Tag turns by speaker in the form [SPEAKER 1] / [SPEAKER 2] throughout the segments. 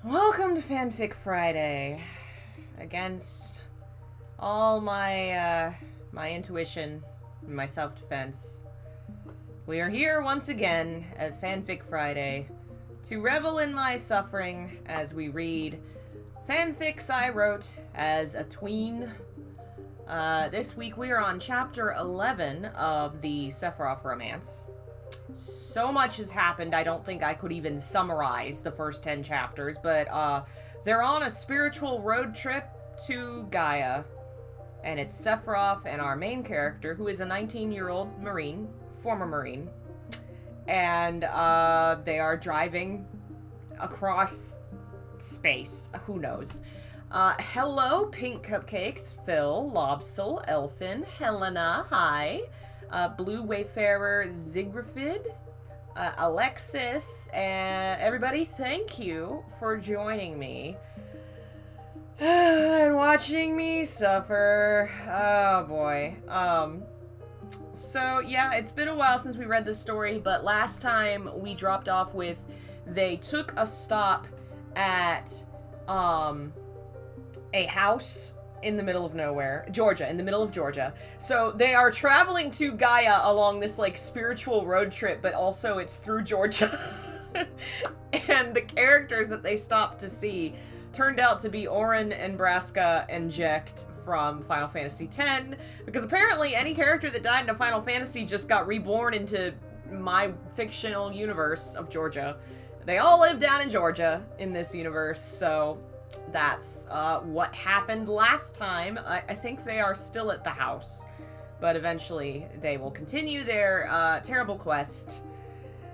[SPEAKER 1] Welcome to Fanfic Friday. Against all my my intuition and my self-defense, we are here once again at Fanfic Friday to revel in my suffering as we read fanfics I wrote as a tween. This week we are on chapter 11 of the Sephiroth romance. So much has happened, I don't think I could even summarize the first 10 chapters, but they're on a spiritual road trip to Gaia, and it's Sephiroth and our main character, who is a 19-year-old Marine, former Marine, and they are driving across space. Who knows? Hello, Pink Cupcakes, Phil, Lobsel, Elfin, Helena, hi. Blue Wayfarer, Zigrafid, Alexis, and everybody, thank you for joining me and watching me suffer. Oh boy. So yeah, it's been a while since we read this story, but last time we dropped off with they took a stop at a house in the middle of nowhere. In the middle of Georgia. So they are traveling to Gaia along this, like, spiritual road trip, but also it's through Georgia. And the characters that they stopped to see turned out to be Orin and Braska and Jecht from Final Fantasy X, because apparently any character that died in a Final Fantasy just got reborn into my fictional universe of Georgia. They all live down in Georgia in this universe, so that's what happened last time. I think they are still at the house, but eventually they will continue their terrible quest.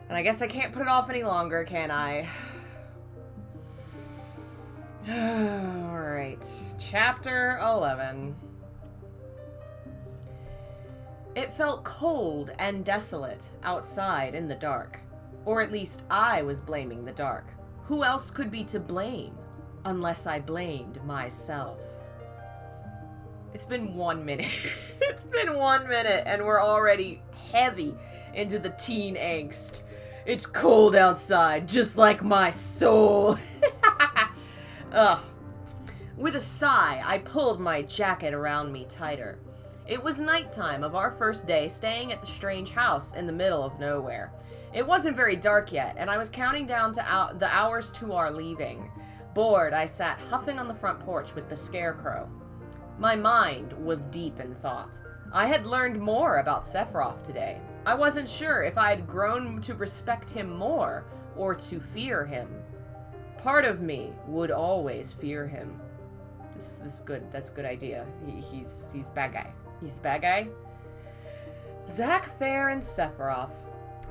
[SPEAKER 1] And I guess I can't put it off any longer, can I? Alright, chapter 11. It felt cold and desolate outside in the dark. Or at least I was blaming the dark. Who else could be to blame? Unless I blamed myself. It's been 1 minute. It's been 1 minute and we're already heavy into the teen angst. It's cold outside, just like my soul. Ugh. With a sigh, I pulled my jacket around me tighter. It was nighttime of our first day staying at the strange house in the middle of nowhere. It wasn't very dark yet, and I was counting down to the hours to our leaving. Bored, I sat huffing on the front porch with the scarecrow. My mind was deep in thought. I had learned more about Sephiroth today. I wasn't sure if I had grown to respect him more or to fear him. Part of me would always fear him. This is good. That's a good idea. He's bad guy. He's the bad guy. Zack, Fair, and Sephiroth.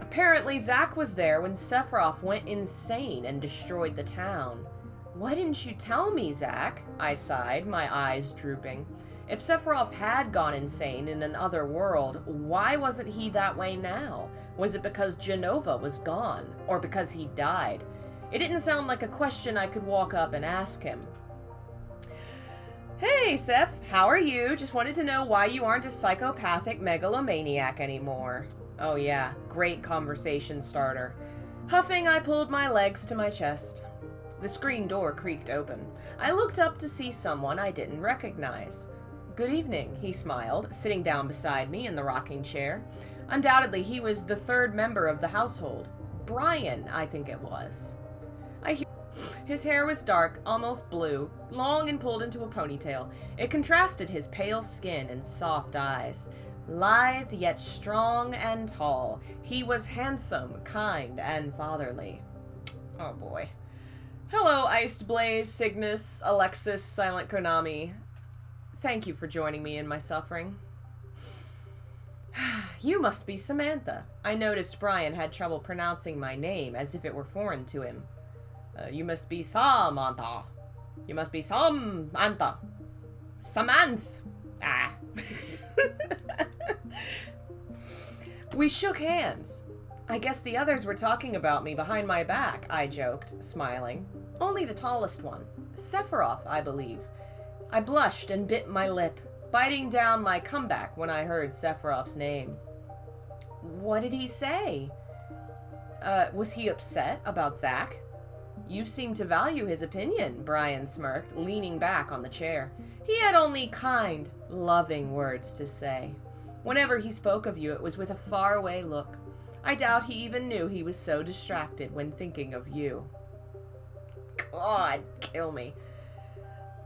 [SPEAKER 1] Apparently, Zack was there when Sephiroth went insane and destroyed the town. Why didn't you tell me, Zack? I sighed, my eyes drooping. If Sephiroth had gone insane in another world, why wasn't he that way now? Was it because Jenova was gone? Or because he died? It didn't sound like a question I could walk up and ask him. Hey, Seph, how are you? Just wanted to know why you aren't a psychopathic megalomaniac anymore. Oh yeah, great conversation starter. Huffing, I pulled my legs to my chest. The screen door creaked open. I looked up to see someone I didn't recognize. Good evening, he smiled, sitting down beside me in the rocking chair. Undoubtedly, he was the third member of the household. Brian, I think it was. His hair was dark, almost blue, long and pulled into a ponytail. It contrasted his pale skin and soft eyes. Lithe, yet strong and tall. He was handsome, kind, and fatherly. Oh boy. Hello, Iced Blaze, Cygnus, Alexis, Silent Konami. Thank you for joining me in my suffering. You must be Samantha. I noticed Brian had trouble pronouncing my name as if it were foreign to him. You must be Samantha. You must be Samantha. Samantha. Ah. We shook hands. I guess the others were talking about me behind my back, I joked, smiling. Only the tallest one. Sephiroth, I believe. I blushed and bit my lip, biting down my comeback when I heard Sephiroth's name. What did he say? Was he upset about Zack? You seem to value his opinion, Brian smirked, leaning back on the chair. He had only kind, loving words to say. Whenever he spoke of you, it was with a faraway look. I doubt he even knew he was so distracted when thinking of you. God, kill me.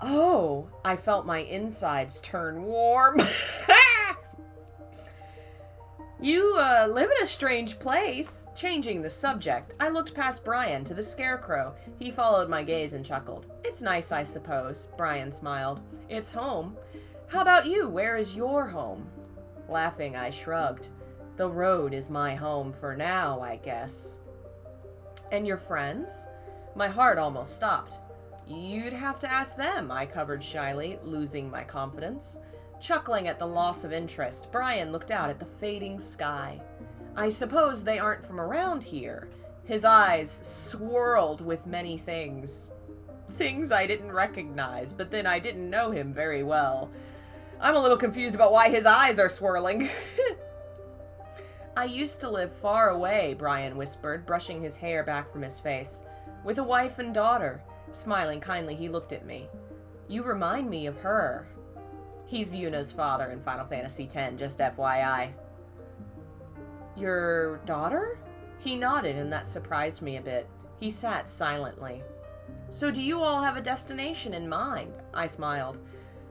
[SPEAKER 1] Oh, I felt my insides turn warm. You live in a strange place. Changing the subject, I looked past Brian to the scarecrow. He followed my gaze and chuckled. It's nice, I suppose, Brian smiled. It's home. How about you? Where is your home? Laughing, I shrugged. The road is my home for now, I guess. And your friends? My heart almost stopped. You'd have to ask them, I covered shyly, losing my confidence. Chuckling at the loss of interest, Brian looked out at the fading sky. I suppose they aren't from around here. His eyes swirled with many things. Things I didn't recognize, but then I didn't know him very well. I'm a little confused about why his eyes are swirling. I used to live far away, Brian whispered, brushing his hair back from his face. With a wife and daughter. Smiling kindly, he looked at me. You remind me of her. He's Yuna's father in Final Fantasy X, just FYI. Your daughter? He nodded, and that surprised me a bit. He sat silently. So do you all have a destination in mind? I smiled.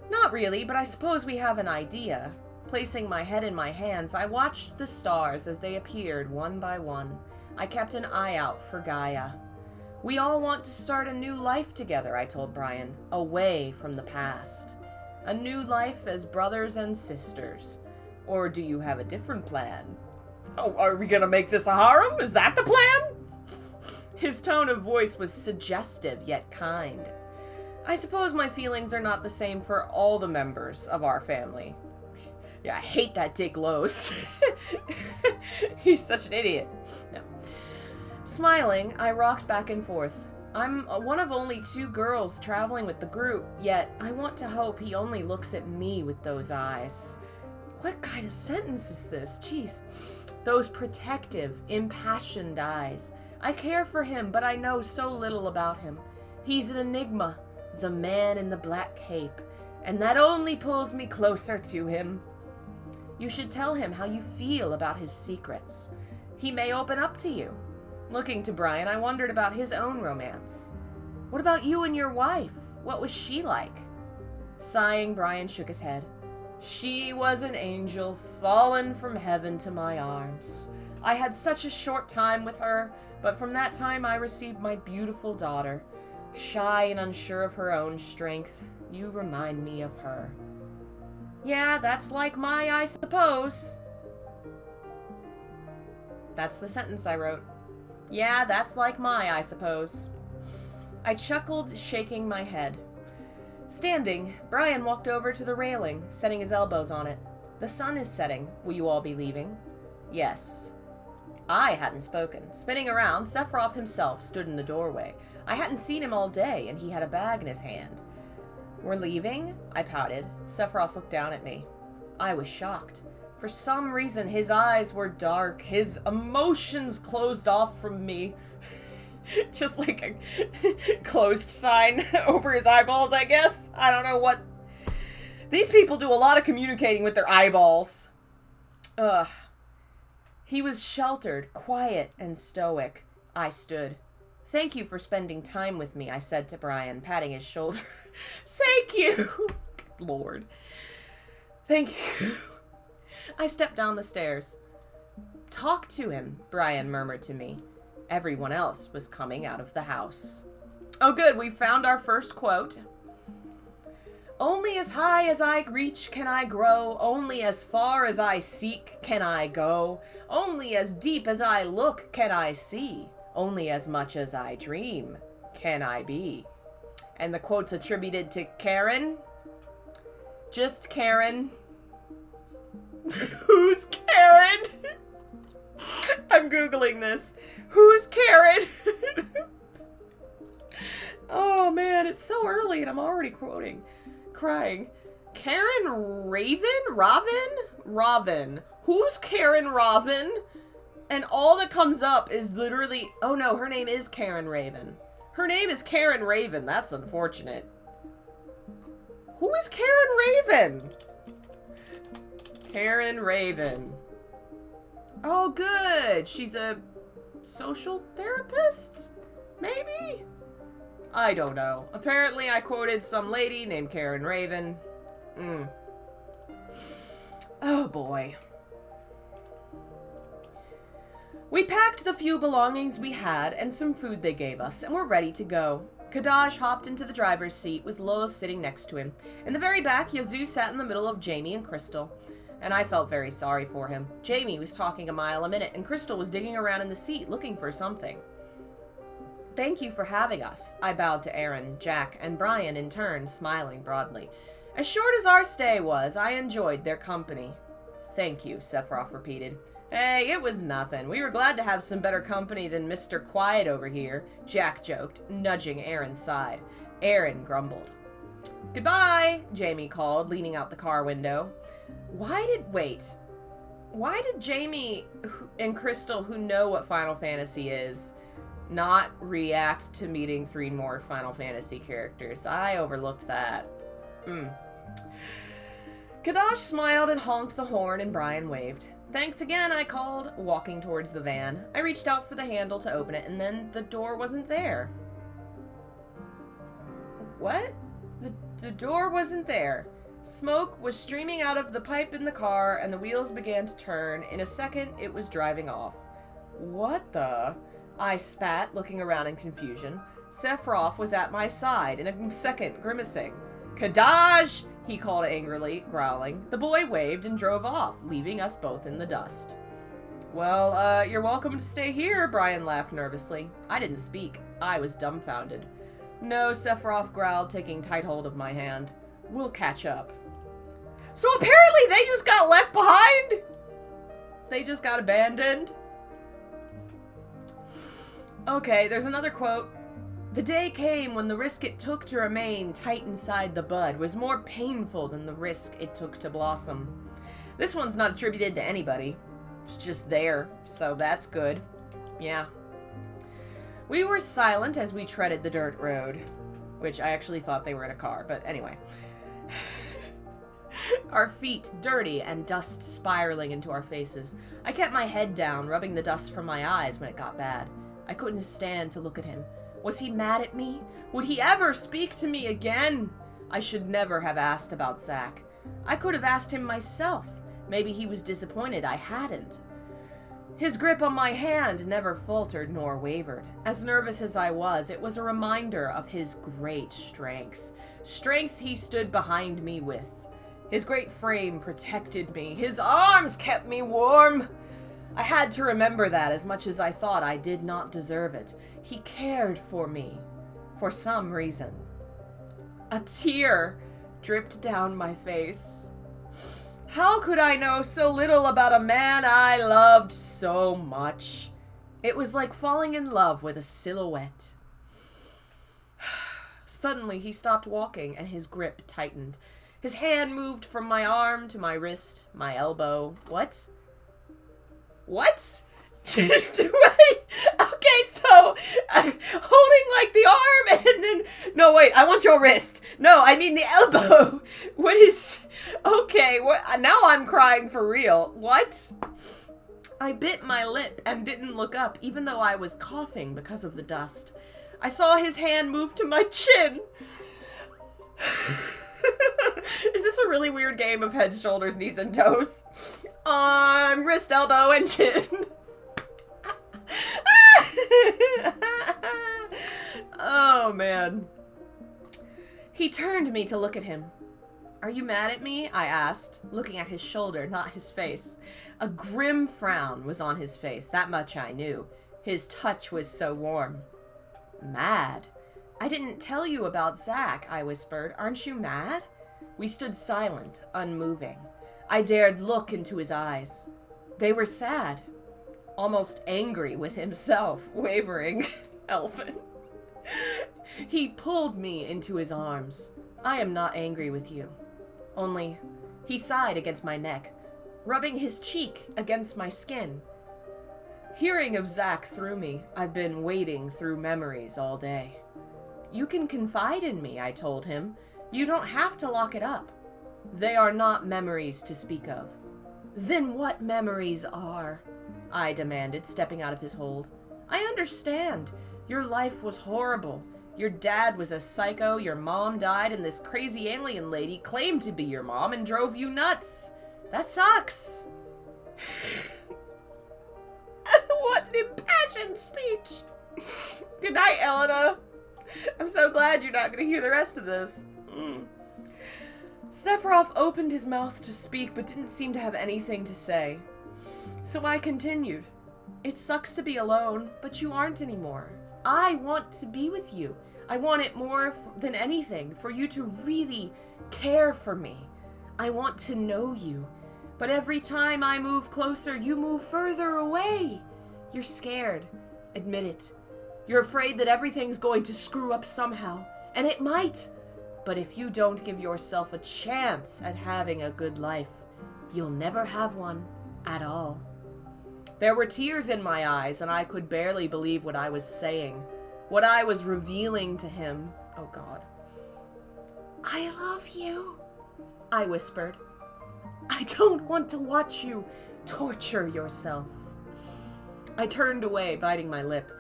[SPEAKER 1] Not really, but I suppose we have an idea. Placing my head in my hands, I watched the stars as they appeared one by one. I kept an eye out for Gaia. We all want to start a new life together, I told Brian, away from the past. A new life as brothers and sisters. Or do you have a different plan? Oh, are we gonna make this a harem? Is that the plan? His tone of voice was suggestive yet kind. I suppose my feelings are not the same for all the members of our family. Yeah, I hate that Dick Lowe's. He's such an idiot. No. Smiling, I rocked back and forth. I'm one of only 2 girls traveling with the group, yet I want to hope he only looks at me with those eyes. What kind of sentence is this? Jeez. Those protective, impassioned eyes. I care for him, but I know so little about him. He's an enigma, the man in the black cape, and that only pulls me closer to him. You should tell him how you feel about his secrets. He may open up to you. Looking to Brian, I wondered about his own romance. What about you and your wife? What was she like? Sighing, Brian shook his head. She was an angel fallen from heaven to my arms. I had such a short time with her, but from that time I received my beautiful daughter. Shy and unsure of her own strength, you remind me of her. Yeah, that's like I suppose. That's the sentence I wrote. Yeah, that's like I suppose. I chuckled, shaking my head. Standing, Brian walked over to the railing, setting his elbows on it. The sun is setting. Will you all be leaving? Yes. I hadn't spoken. Spinning around, Sephiroth himself stood in the doorway. I hadn't seen him all day, and he had a bag in his hand. We're leaving? I pouted. Sephiroth looked down at me. I was shocked. For some reason, his eyes were dark. His emotions closed off from me. Just like a closed sign over his eyeballs, I guess. I don't know what... These people do a lot of communicating with their eyeballs. Ugh. He was sheltered, quiet, and stoic. I stood. Thank you for spending time with me, I said to Brian, patting his shoulder. Thank you! Good Lord. Thank you. I stepped down the stairs. Talk to him, Brian murmured to me. Everyone else was coming out of the house. Oh good, we found our first quote. Only as high as I reach can I grow, only as far as I seek can I go, only as deep as I look can I see, only as much as I dream can I be. And the quote's attributed to Karen. Just Karen. Who's Karen? I'm Googling this. Who's Karen? Oh man, it's so early and I'm already crying. Karen Raven? Robin. Who's Karen Robin? And all that comes up is literally, oh no, her name is Karen Raven. Her name is Karen Raven. That's unfortunate. Who is Karen Raven? Karen Raven. Oh, good. She's a social therapist? Maybe? I don't know. Apparently I quoted some lady named Karen Raven. Oh boy. We packed the few belongings we had and some food they gave us, and were ready to go. Kadaj hopped into the driver's seat with Lois sitting next to him. In the very back, Yazoo sat in the middle of Jamie and Crystal, and I felt very sorry for him. Jamie was talking a mile a minute, and Crystal was digging around in the seat looking for something. Thank you for having us, I bowed to Aaron, Jack, and Brian in turn, smiling broadly. As short as our stay was, I enjoyed their company. Thank you, Sephiroth repeated. Hey, it was nothing. We were glad to have some better company than Mr. Quiet over here, Jack joked, nudging Aaron's side. Aaron grumbled. Goodbye, Jamie called, leaning out the car window. Why did Jamie and Crystal, who know what Final Fantasy is, not react to meeting 3 more Final Fantasy characters? I overlooked that. Kadaj smiled and honked the horn, and Brian waved. Thanks again, I called, walking towards the van. I reached out for the handle to open it, and then the door wasn't there. What? The door wasn't there. Smoke was streaming out of the pipe in the car, and the wheels began to turn. In a second, it was driving off. What the? I spat, looking around in confusion. Sephiroth was at my side, in a second, grimacing. Kadaj! He called angrily, growling. The boy waved and drove off, leaving us both in the dust. Well, you're welcome to stay here, Brian laughed nervously. I didn't speak. I was dumbfounded. No, Sephiroth growled, taking tight hold of my hand. We'll catch up. So apparently they just got left behind? They just got abandoned? Okay, there's another quote. The day came when the risk it took to remain tight inside the bud was more painful than the risk it took to blossom. This one's not attributed to anybody. It's just there, so that's good. Yeah. We were silent as we treaded the dirt road, which I actually thought they were in a car, but anyway. Our feet dirty and dust spiraling into our faces. I kept my head down, rubbing the dust from my eyes when it got bad. I couldn't stand to look at him. Was he mad at me? Would he ever speak to me again? I should never have asked about Zack. I could have asked him myself. Maybe he was disappointed I hadn't. His grip on my hand never faltered nor wavered. As nervous as I was, it was a reminder of his great strength. Strength he stood behind me with. His great frame protected me. His arms kept me warm. I had to remember that as much as I thought I did not deserve it. He cared for me. For some reason. A tear dripped down my face. How could I know so little about a man I loved so much? It was like falling in love with a silhouette. Suddenly he stopped walking and his grip tightened. His hand moved from my arm to my wrist, my elbow. What? What? Wait. Okay, so I'm holding like the arm and then... No, wait, I want your wrist. No, I mean the elbow. What is... Okay, what? Now I'm crying for real. What? I bit my lip and didn't look up, even though I was coughing because of the dust. I saw his hand move to my chin. Is this a really weird game of head, shoulders, knees, and toes? Arm, wrist, elbow, and chin. Oh, man. He turned me to look at him. Are you mad at me? I asked, looking at his shoulder, not his face. A grim frown was on his face, that much I knew. His touch was so warm. Mad? I didn't tell you about Zack, I whispered. Aren't you mad? We stood silent, unmoving. I dared look into his eyes. They were sad. Almost angry with himself, wavering. Elfin. He pulled me into his arms. I am not angry with you. Only, he sighed against my neck, rubbing his cheek against my skin. Hearing of Zack threw me. I've been wading through memories all day. You can confide in me, I told him. You don't have to lock it up. They are not memories to speak of. Then what memories are? I demanded, stepping out of his hold. I understand. Your life was horrible. Your dad was a psycho, your mom died, and this crazy alien lady claimed to be your mom and drove you nuts. That sucks. What an impassioned speech. Good night, Elena. I'm so glad you're not going to hear the rest of this. Sephiroth opened his mouth to speak, but didn't seem to have anything to say. So I continued. It sucks to be alone, but you aren't anymore. I want to be with you. I want it more than anything, for you to really care for me. I want to know you. But every time I move closer, you move further away. You're scared. Admit it. You're afraid that everything's going to screw up somehow, and it might. But if you don't give yourself a chance at having a good life, you'll never have one at all. There were tears in my eyes, and I could barely believe what I was saying, what I was revealing to him. Oh, God. I love you, I whispered. I don't want to watch you torture yourself. I turned away, biting my lip,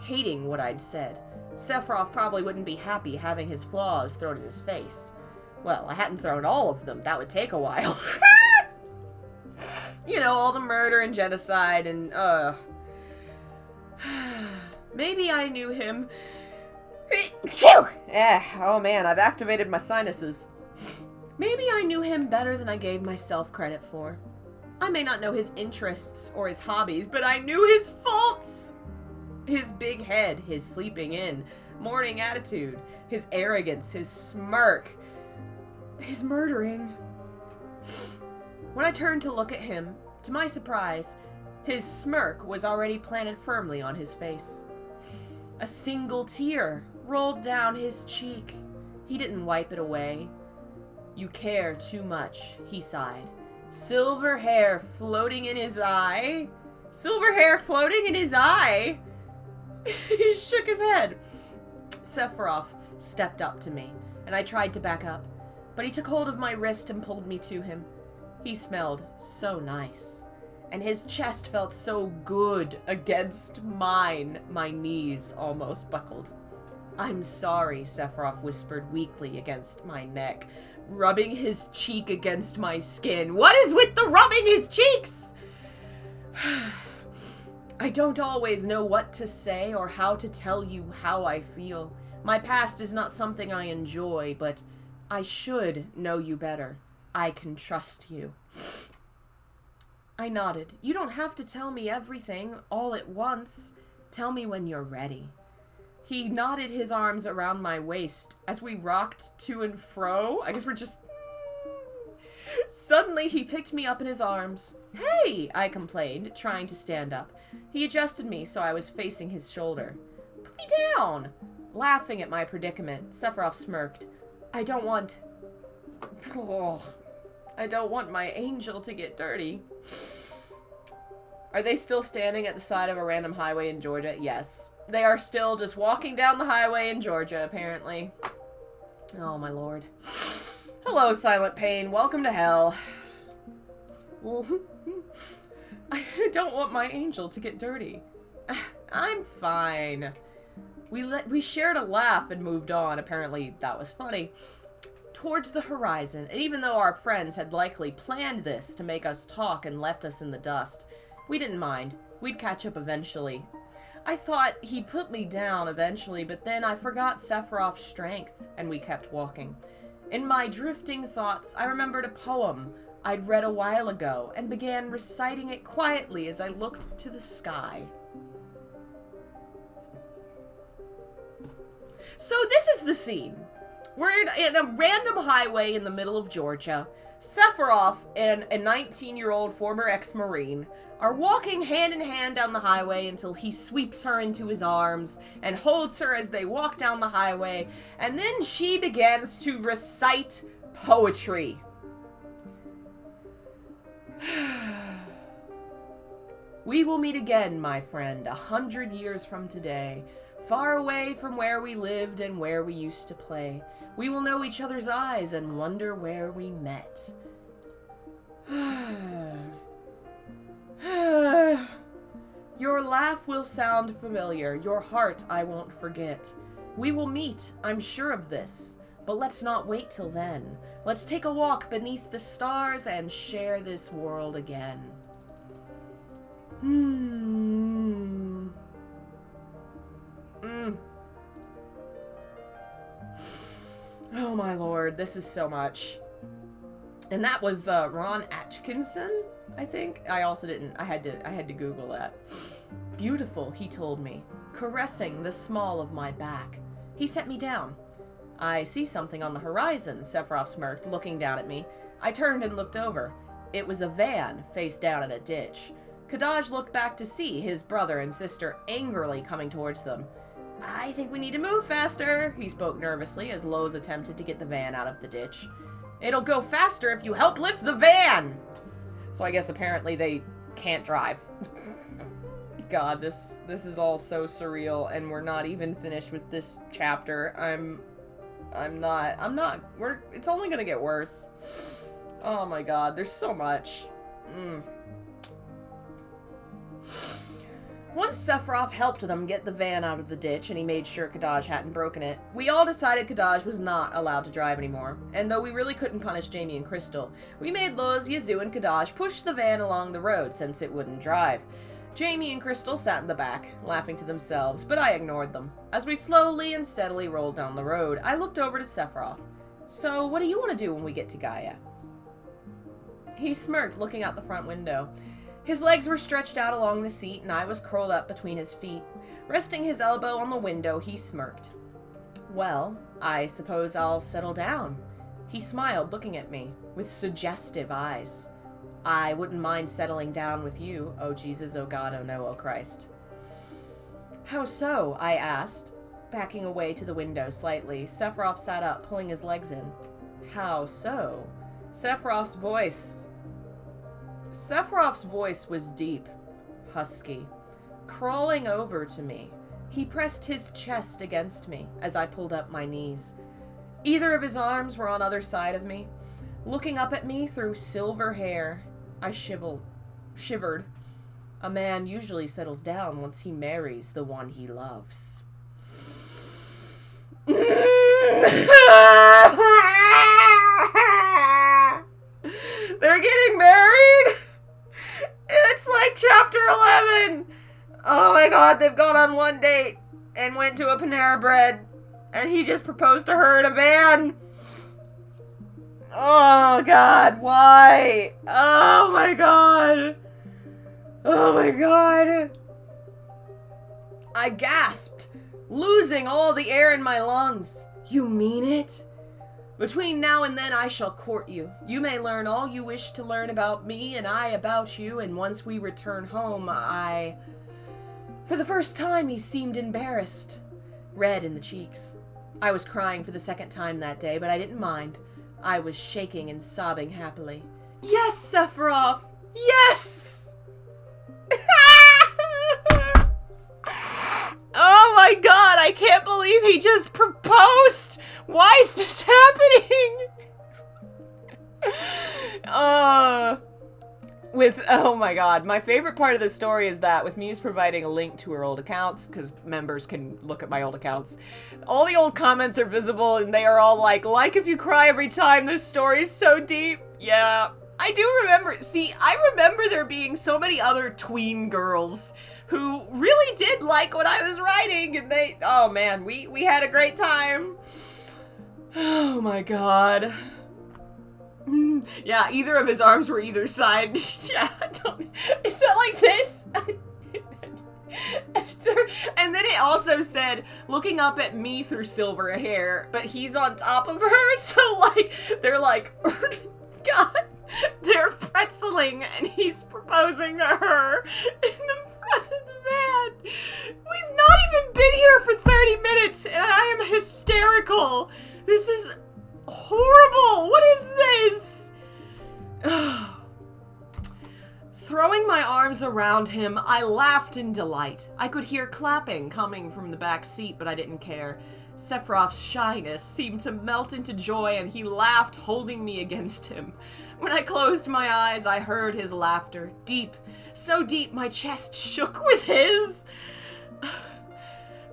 [SPEAKER 1] hating what I'd said. Sephiroth probably wouldn't be happy having his flaws thrown in his face. Well, I hadn't thrown all of them. That would take a while. You know, all the murder and genocide and, maybe I knew him. Oh man, I've activated my sinuses. Maybe I knew him better than I gave myself credit for. I may not know his interests or his hobbies, but I knew his faults. His big head, his sleeping in, morning attitude, his arrogance, his smirk, his murdering. When I turned to look at him, to my surprise, his smirk was already planted firmly on his face. A single tear rolled down his cheek. He didn't wipe it away. You care too much, he sighed. Silver hair floating in his eye? Silver hair floating in his eye? He shook his head. Sephiroth stepped up to me, and I tried to back up, but he took hold of my wrist and pulled me to him. He smelled so nice, and his chest felt so good against mine. My knees almost buckled. I'm sorry, Sephiroth whispered weakly against my neck, rubbing his cheek against my skin. What is with the rubbing his cheeks? I don't always know what to say or how to tell you how I feel. My past is not something I enjoy, but I should know you better. I can trust you. I nodded. You don't have to tell me everything all at once. Tell me when you're ready. He knotted his arms around my waist as we rocked to and fro. I guess we're just... Suddenly, he picked me up in his arms. Hey, I complained, trying to stand up. He adjusted me so I was facing his shoulder. Put me down! Laughing at my predicament, Sephiroth smirked. I don't want my angel to get dirty. Are they still standing at the side of a random highway in Georgia? Yes. They are still just walking down the highway in Georgia, apparently. Oh, my lord. Hello, Silent Pain. Welcome to hell. I don't want my angel to get dirty. I'm fine. We shared a laugh and moved on. Apparently, that was funny. Towards the horizon, and even though our friends had likely planned this to make us talk and left us in the dust, we didn't mind. We'd catch up eventually. I thought he'd put me down eventually, but then I forgot Sephiroth's strength, and we kept walking. In my drifting thoughts, I remembered a poem I'd read a while ago, and began reciting it quietly as I looked to the sky. So this is the scene. We're in a random highway in the middle of Georgia. Sephiroth and a 19-year-old former ex-Marine are walking hand in hand down the highway until he sweeps her into his arms and holds her as they walk down the highway, and then she begins to recite poetry. We will meet again, my friend, 100 years from today. far away from where we lived and where we used to play. We will know each other's eyes and wonder where we met. Your laugh will sound familiar. Your heart I won't forget. We will meet, I'm sure of this. But let's not wait till then. Let's take a walk beneath the stars and share this world again. Oh my lord, this is so much. And that was Ron Atkinson, I think. I also didn't. I had to Google that. Beautiful, he told me, caressing the small of my back. He set me down. I see something on the horizon, Sephiroth smirked, looking down at me. I turned and looked over. It was a van, face down in a ditch. Kadaj looked back to see his brother and sister angrily coming towards them. I think we need to move faster, he spoke nervously as Lowe's attempted to get the van out of the ditch. It'll go faster if you help lift the van! So I guess apparently they can't drive. God, this is all so surreal, and we're not even finished with this chapter. It's only gonna get worse. Oh my god, there's so much. Once Sephiroth helped them get the van out of the ditch and he made sure Kadaj hadn't broken it, we all decided Kadaj was not allowed to drive anymore. And though we really couldn't punish Jamie and Crystal, we made Loz, Yazoo, and Kadaj push the van along the road since it wouldn't drive. Jamie and Crystal sat in the back, laughing to themselves, but I ignored them. As we slowly and steadily rolled down the road, I looked over to Sephiroth. So, what do you want to do when we get to Gaia? He smirked, looking out the front window. His legs were stretched out along the seat, and I was curled up between his feet. Resting his elbow on the window, he smirked. Well, I suppose I'll settle down. He smiled, looking at me, with suggestive eyes. I wouldn't mind settling down with you, oh Jesus, oh God, oh no, oh Christ. How so? I asked, backing away to the window slightly. Sephiroth sat up, pulling his legs in. How so? Sephiroth's voice was deep, husky. Crawling over to me, he pressed his chest against me as I pulled up my knees. Either of his arms were on either side of me. Looking up at me through silver hair, I shivered. A man usually settles down once he marries the one he loves. They're getting married? It's like chapter 11. Oh my god, they've gone on one date and went to a Panera Bread and he just proposed to her in a van. Oh god, why? Oh my god. Oh my god. I gasped, losing all the air in my lungs. You mean it? Between now and then I shall court you. You may learn all you wish to learn about me and I about you, and once we return home, For the first time he seemed embarrassed, red in the cheeks. I was crying for the second time that day, but I didn't mind. I was shaking and sobbing happily. Yes, Sephiroth! Yes! Oh my god, I can't believe he just proposed! Why is this happening? Oh my god, my favorite part of the story is that with Muse providing a link to her old accounts, because members can look at my old accounts, all the old comments are visible and they are all like if you cry every time, this story is so deep. Yeah, I do remember, I remember there being so many other tween girls who really did like what I was writing, and oh man, we had a great time. Oh my god. Yeah, either of his arms were either side. Yeah, is that like this? And then it also said, looking up at me through silver hair, but he's on top of her, so they're God, they're pretzeling, and he's proposing to her in the front of the van. We've not even been here for 30 minutes, and I am hysterical. This is horrible. What is this? Throwing my arms around him, I laughed in delight. I could hear clapping coming from the back seat, but I didn't care. Sephiroth's shyness seemed to melt into joy, and he laughed, holding me against him. When I closed my eyes, I heard his laughter, deep, so deep my chest shook with his.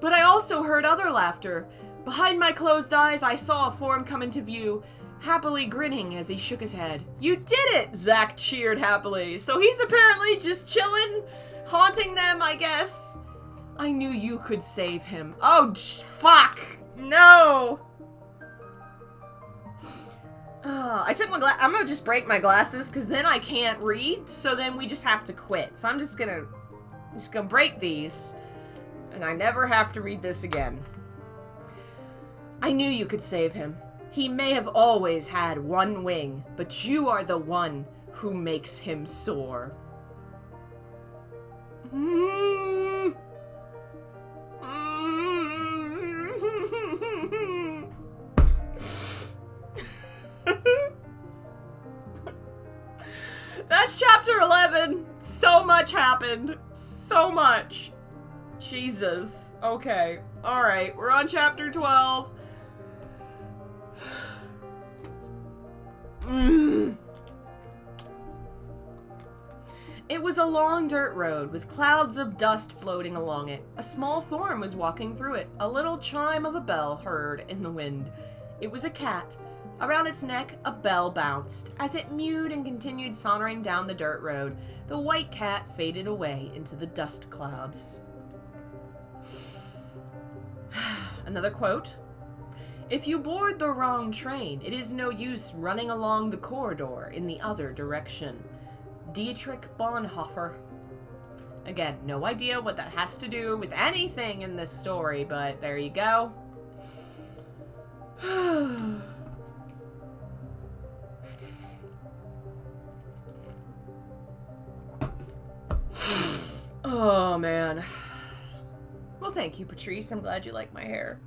[SPEAKER 1] But I also heard other laughter. Behind my closed eyes, I saw a form come into view, happily grinning as he shook his head. "You did it!" Zack cheered happily. So he's apparently just chilling, haunting them, I guess. I knew you could save him. Oh, fuck! No! I took my I'm gonna just break my glasses, because then I can't read, so then we just have to quit. So I'm just gonna break these, and I never have to read this again. I knew you could save him. He may have always had one wing, but you are the one who makes him soar. That's chapter 11. So much happened. So much. Jesus. Okay. Alright, we're on chapter 12. It was a long dirt road with clouds of dust floating along it. A small form was walking through it, a little chime of a bell heard in the wind. It was a cat. Around its neck, a bell bounced. As it mewed and continued sauntering down the dirt road, the white cat faded away into the dust clouds. Another quote. If you board the wrong train, it is no use running along the corridor in the other direction. Dietrich Bonhoeffer. Again, no idea what that has to do with anything in this story, but there you go. Oh, man. Well, thank you, Patrice. I'm glad you like my hair.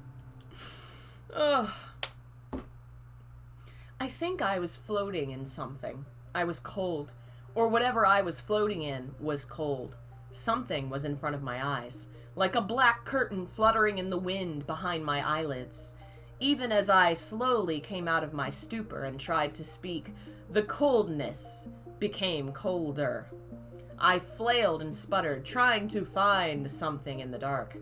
[SPEAKER 1] Ugh. I think I was floating in something. I was cold. Or whatever I was floating in was cold. Something was in front of my eyes, like a black curtain fluttering in the wind behind my eyelids. Even as I slowly came out of my stupor and tried to speak, the coldness became colder. I flailed and sputtered, trying to find something in the dark.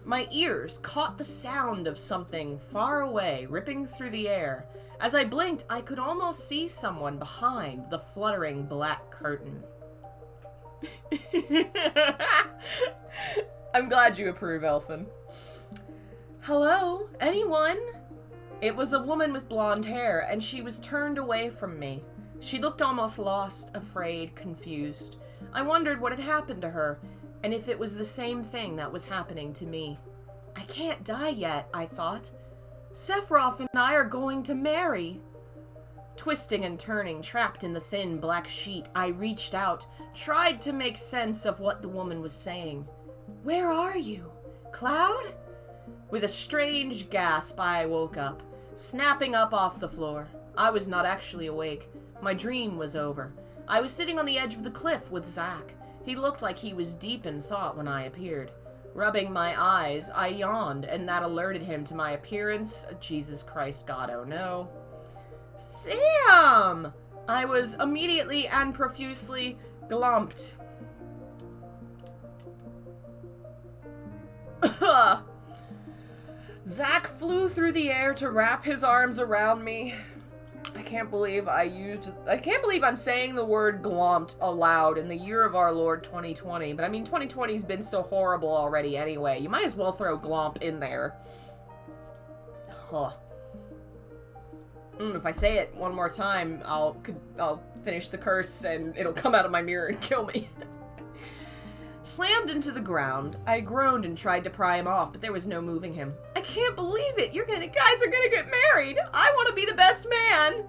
[SPEAKER 1] My ears caught the sound of something far away, ripping through the air. As I blinked, I could almost see someone behind the fluttering black curtain. I'm glad you approve, Elfin. Hello? Anyone? It was a woman with blonde hair, and she was turned away from me. She looked almost lost, afraid, confused. I wondered what had happened to her, and if it was the same thing that was happening to me. I can't die yet, I thought. Sephiroth and I are going to marry. Twisting and turning, trapped in the thin black sheet, I reached out, tried to make sense of what the woman was saying. Where are you? Cloud? With a strange gasp, I woke up, snapping up off the floor. I was not actually awake. My dream was over. I was sitting on the edge of the cliff with Zack. He looked like he was deep in thought when I appeared. Rubbing my eyes, I yawned, and that alerted him to my appearance. Jesus Christ, God, oh no. Sam! I was immediately and profusely glumped. Zack flew through the air to wrap his arms around me. I can't believe I'm saying the word glomped aloud in the year of our Lord 2020. But I mean, 2020's been so horrible already anyway. You might as well throw glomp in there. Huh. If I say it one more time, I'll finish the curse and it'll come out of my mirror and kill me. Slammed into the ground, I groaned and tried to pry him off, but there was no moving him. I can't believe it! Guys are gonna get married! I want to be the best man!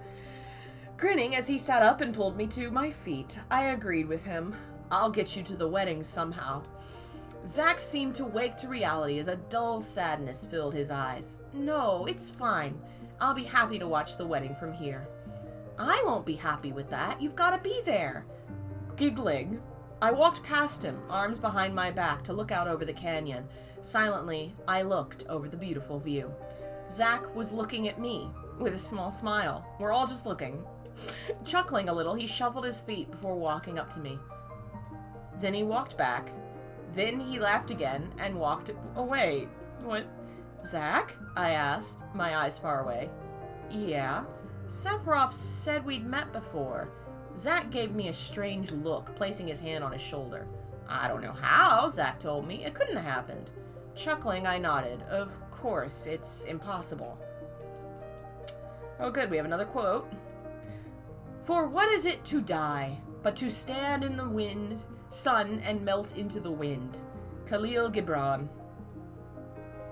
[SPEAKER 1] Grinning as he sat up and pulled me to my feet, I agreed with him. I'll get you to the wedding somehow. Zack seemed to wake to reality as a dull sadness filled his eyes. No, it's fine. I'll be happy to watch the wedding from here. I won't be happy with that. You've got to be there. Giggling, I walked past him, arms behind my back, to look out over the canyon. Silently, I looked over the beautiful view. Zach was looking at me with a small smile. We're all just looking. Chuckling a little, he shuffled his feet before walking up to me. Then he walked back. Then he laughed again and walked away. What? Zach? I asked, my eyes far away. Yeah. Sephiroth said we'd met before. Zach gave me a strange look, placing his hand on his shoulder. I don't know how, Zach told me. It couldn't have happened. Chuckling, I nodded. Of course, it's impossible. Oh good, we have another quote. For what is it to die, but to stand in the sun and melt into the wind? Khalil Gibran.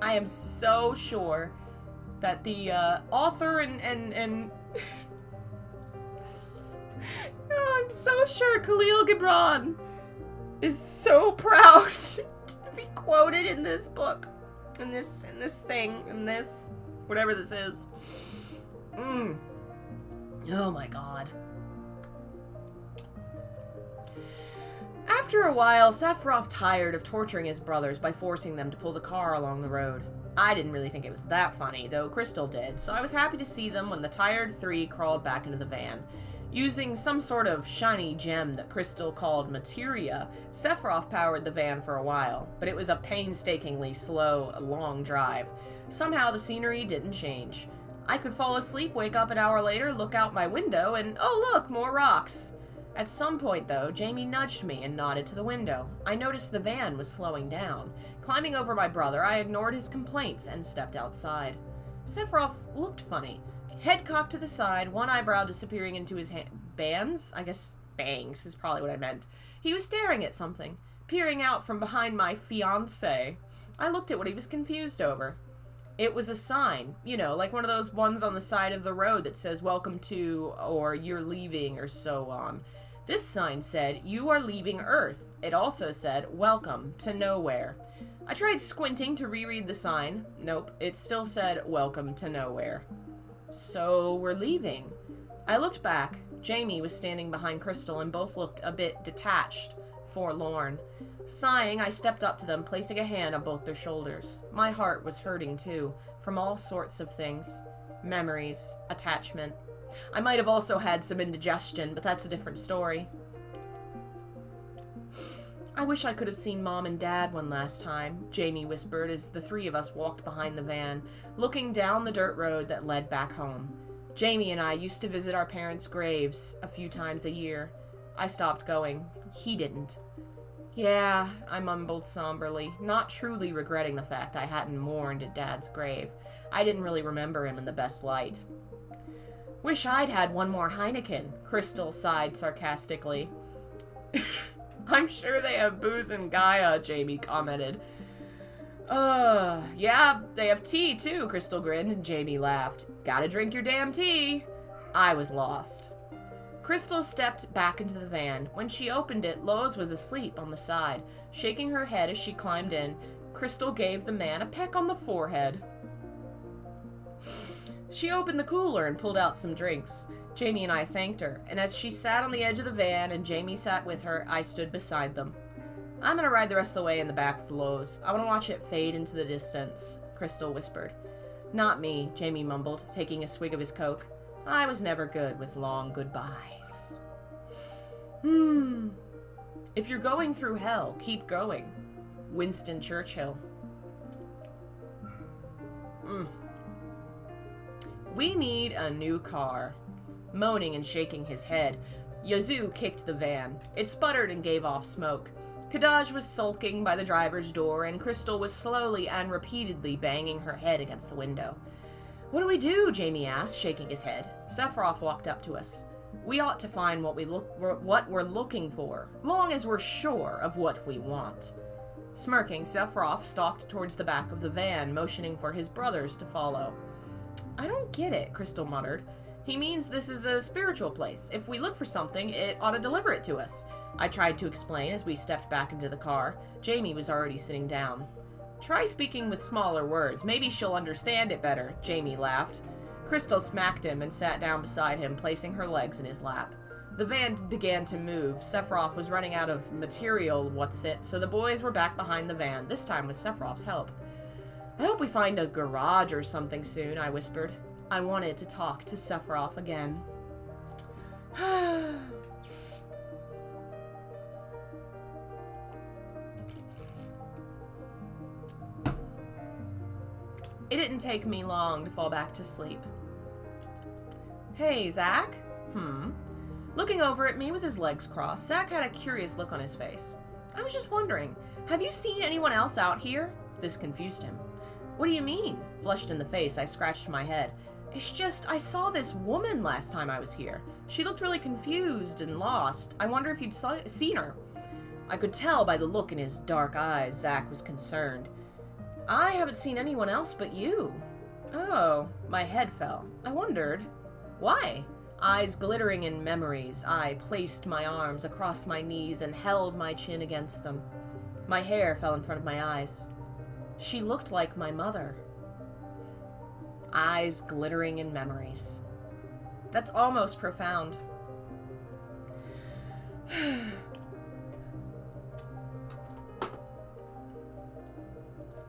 [SPEAKER 1] I am so sure that the author and I'm so sure Khalil Gibran is so proud to be quoted in this book, in this thing, in this whatever this is. Oh my god. After a while, Sephiroth tired of torturing his brothers by forcing them to pull the car along the road. I didn't really think it was that funny, though Crystal did, so I was happy to see them when the tired three crawled back into the van. Using some sort of shiny gem that Crystal called materia, Sephiroth powered the van for a while, but it was a painstakingly slow, long drive. Somehow the scenery didn't change. I could fall asleep, wake up an hour later, look out my window, and oh look, more rocks! At some point, though, Jamie nudged me and nodded to the window. I noticed the van was slowing down. Climbing over my brother, I ignored his complaints and stepped outside. Sephiroth looked funny. Head cocked to the side, one eyebrow disappearing into his bangs? I guess bangs is probably what I meant. He was staring at something, peering out from behind my fiancé. I looked at what he was confused over. It was a sign, you know, like one of those ones on the side of the road that says, welcome to, or you're leaving, or so on. This sign said, you are leaving Earth. It also said, welcome to nowhere. I tried squinting to reread the sign. Nope, it still said, welcome to nowhere. So we're leaving. I looked back. Jamie was standing behind Crystal and both looked a bit detached, forlorn. Sighing, I stepped up to them, placing a hand on both their shoulders. My heart was hurting too, from all sorts of things. Memories, attachment. I might have also had some indigestion, but that's a different story. I wish I could have seen Mom and Dad one last time, Jamie whispered as the three of us walked behind the van, looking down the dirt road that led back home. Jamie and I used to visit our parents' graves a few times a year. I stopped going. He didn't. Yeah, I mumbled somberly, not truly regretting the fact I hadn't mourned at Dad's grave. I didn't really remember him in the best light. Wish I'd had one more Heineken, Crystal sighed sarcastically. I'm sure they have booze in Gaia, Jamie commented. Yeah, they have tea too, Crystal grinned and Jamie laughed. Gotta drink your damn tea. I was lost. Crystal stepped back into the van. When she opened it, Lois was asleep on the side. Shaking her head as she climbed in, Crystal gave the man a peck on the forehead. She opened the cooler and pulled out some drinks. Jamie and I thanked her, and as she sat on the edge of the van and Jamie sat with her, I stood beside them. I'm gonna ride the rest of the way in the back with Lois. I want to watch it fade into the distance, Crystal whispered. Not me, Jamie mumbled, taking a swig of his Coke. I was never good with long goodbyes. If you're going through hell, keep going. Winston Churchill. We need a new car. Moaning and shaking his head, Yazoo kicked the van. It sputtered and gave off smoke. Kadaj was sulking by the driver's door, and Crystal was slowly and repeatedly banging her head against the window. What do we do? Jamie asked, shaking his head. Sephiroth walked up to us. We ought to find what we're looking for, long as we're sure of what we want. Smirking, Sephiroth stalked towards the back of the van, motioning for his brothers to follow. I don't get it, Crystal muttered. He means this is a spiritual place. If we look for something, it ought to deliver it to us. I tried to explain as we stepped back into the car. Jamie was already sitting down. Try speaking with smaller words. Maybe she'll understand it better, Jamie laughed. Crystal smacked him and sat down beside him, placing her legs in his lap. The van began to move. Sephiroth was running out of material, so the boys were back behind the van, this time with Sephiroth's help. I hope we find a garage or something soon, I whispered. I wanted to talk to Sephiroth again. It didn't take me long to fall back to sleep. Hey, Zach? Looking over at me with his legs crossed, Zach had a curious look on his face. I was just wondering, have you seen anyone else out here? This confused him. What do you mean? Flushed in the face, I scratched my head. It's just, I saw this woman last time I was here. She looked really confused and lost. I wonder if you'd seen her. I could tell by the look in his dark eyes Zach was concerned. I haven't seen anyone else but you. Oh, my head fell. I wondered. Why? Eyes glittering in memories, I placed my arms across my knees and held my chin against them. My hair fell in front of my eyes. She looked like my mother. Eyes glittering in memories. That's almost profound.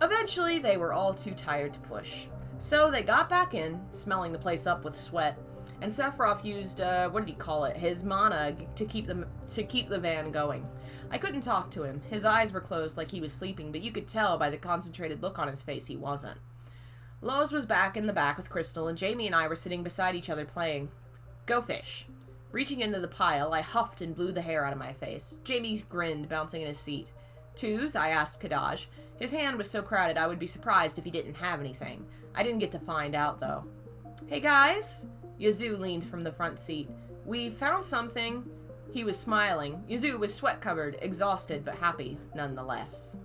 [SPEAKER 1] Eventually, they were all too tired to push. So they got back in, smelling the place up with sweat, and Sephiroth used, what did he call it? His mana to keep the van going. I couldn't talk to him. His eyes were closed like he was sleeping, but you could tell by the concentrated look on his face he wasn't. Lois was back in the back with Crystal, and Jamie and I were sitting beside each other playing. Go fish. Reaching into the pile, I huffed and blew the hair out of my face. Jamie grinned, bouncing in his seat. Twos? I asked Kadaj. His hand was so crowded I would be surprised if he didn't have anything. I didn't get to find out, though. Hey, guys? Yazoo leaned from the front seat. We found something. He was smiling. Yazoo was sweat-covered, exhausted, but happy, nonetheless.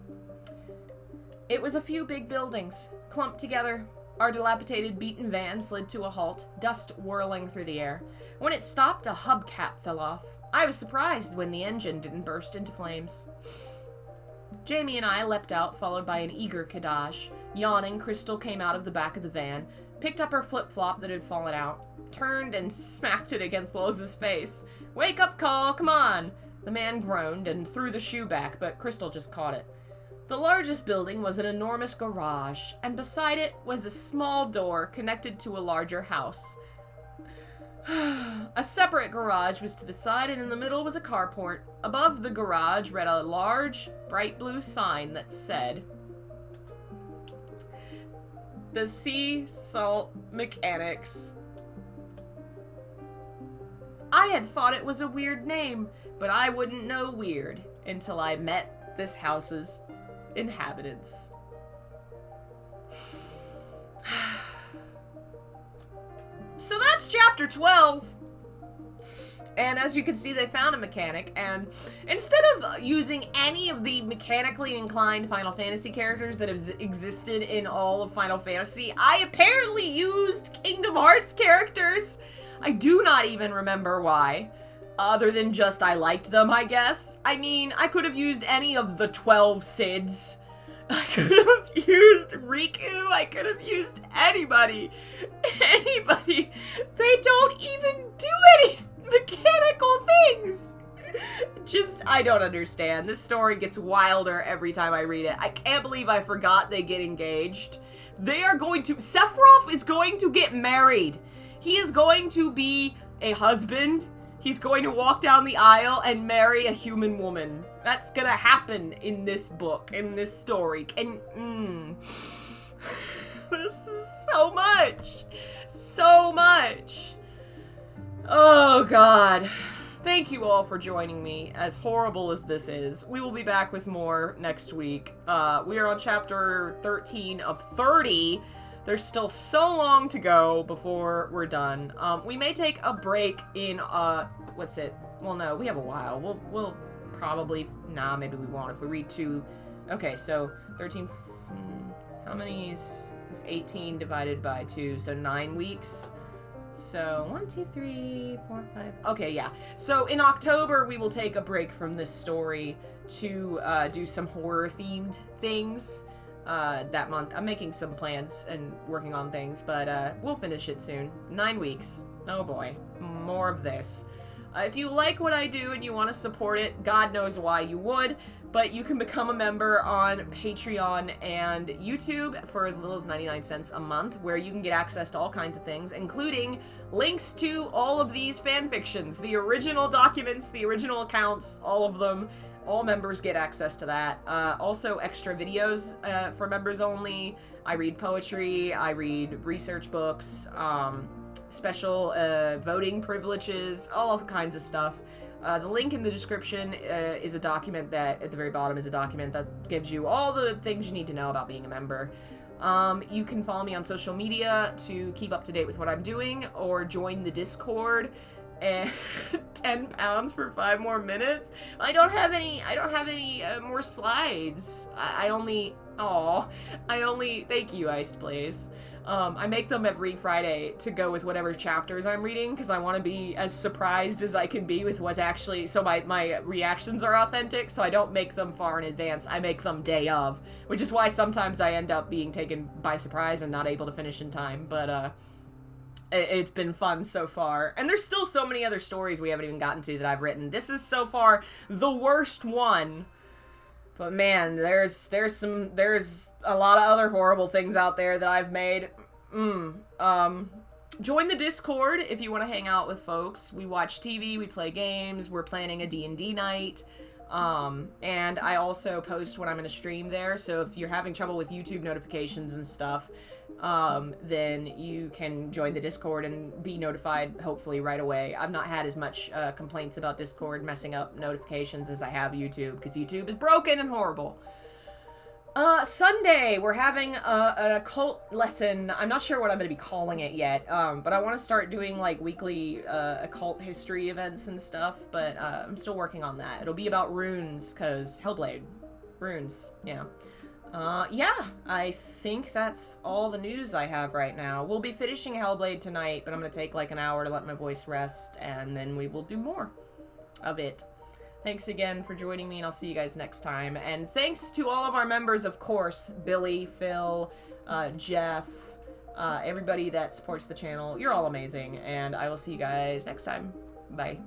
[SPEAKER 1] It was a few big buildings, clumped together. Our dilapidated, beaten van slid to a halt, dust whirling through the air. When it stopped, a hubcap fell off. I was surprised when the engine didn't burst into flames. Jamie and I leapt out, followed by an eager Kadaj. Yawning, Crystal came out of the back of the van, picked up her flip-flop that had fallen out, turned and smacked it against Lois's face. Wake up call, come on! The man groaned and threw the shoe back, but Crystal just caught it. The largest building was an enormous garage, and beside it was a small door connected to a larger house. A separate garage was to the side, and in the middle was a carport. Above the garage read a large, bright blue sign that said, The Sea Salt Mechanics. I had thought it was a weird name, but I wouldn't know weird until I met this house's inhabitants. So that's chapter 12. And as you can see, they found a mechanic, and instead of using any of the mechanically inclined Final Fantasy characters that have existed in all of Final Fantasy, I apparently used Kingdom Hearts characters. I do not even remember why, other than just I liked them, I guess. I mean, I could have used any of the 12 Sids. I could have used Riku. I could have used anybody. Anybody. They don't even do any mechanical things. I don't understand. This story gets wilder every time I read it. I can't believe I forgot they get engaged. Sephiroth is going to get married. He is going to be a husband. He's going to walk down the aisle and marry a human woman. That's gonna happen in this book, in this story. And, this is so much. So much. Oh, God. Thank you all for joining me, as horrible as this is. We will be back with more next week. We are on chapter 13 of 30. There's still so long to go before we're done. We may take a break in, what's it? Well, no, we have a while. We'll probably, maybe we won't if we read 2. Okay, so 13, how many is 18 divided by 2? So 9 weeks. So 1, 2, 3, 4, 5. Okay, yeah. So in October, we will take a break from this story to do some horror-themed things. That month. I'm making some plans and working on things, but we'll finish it soon. 9 weeks. Oh boy. More of this. If you like what I do and you want to support it, God knows why you would, but you can become a member on Patreon and YouTube for as little as 99 cents a month, where you can get access to all kinds of things, including links to all of these fanfictions, the original documents, the original accounts, all of them. All members get access to that. Also, extra videos for members only. I read poetry, I read research books, special voting privileges, all kinds of stuff. The link in the description is a document that, at the very bottom, is a document that gives you all the things you need to know about being a member. You can follow me on social media to keep up to date with what I'm doing, or join the Discord. And 10 pounds for 5 more minutes. I don't have any more slides. Thank you, Iced Blaze. I make them every Friday to go with whatever chapters I'm reading, because I want to be as surprised as I can be with what's actually, so my reactions are authentic, so I don't make them far in advance. I make them day of, which is why sometimes I end up being taken by surprise and not able to finish in time, but, it's been fun so far. And there's still so many other stories we haven't even gotten to that I've written. This is so far the worst one. But man, there's a lot of other horrible things out there that I've made. Join the Discord if you want to hang out with folks. We watch TV, we play games, we're planning a D&D night. And I also post when I'm in a stream there, so if you're having trouble with YouTube notifications and stuff, then you can join the Discord and be notified, hopefully, right away. I've not had as much complaints about Discord messing up notifications as I have YouTube, because YouTube is broken and horrible. Sunday, we're having an occult lesson. I'm not sure what I'm going to be calling it yet, but I want to start doing, like, weekly occult history events and stuff, but I'm still working on that. It'll be about runes, because Hellblade. Runes, yeah. Yeah, I think that's all the news I have right now. We'll be finishing Hellblade tonight, but I'm going to take like an hour to let my voice rest, and then we will do more of it. Thanks again for joining me, and I'll see you guys next time. And thanks to all of our members, of course, Billy, Phil, Jeff, everybody that supports the channel. You're all amazing, and I will see you guys next time. Bye.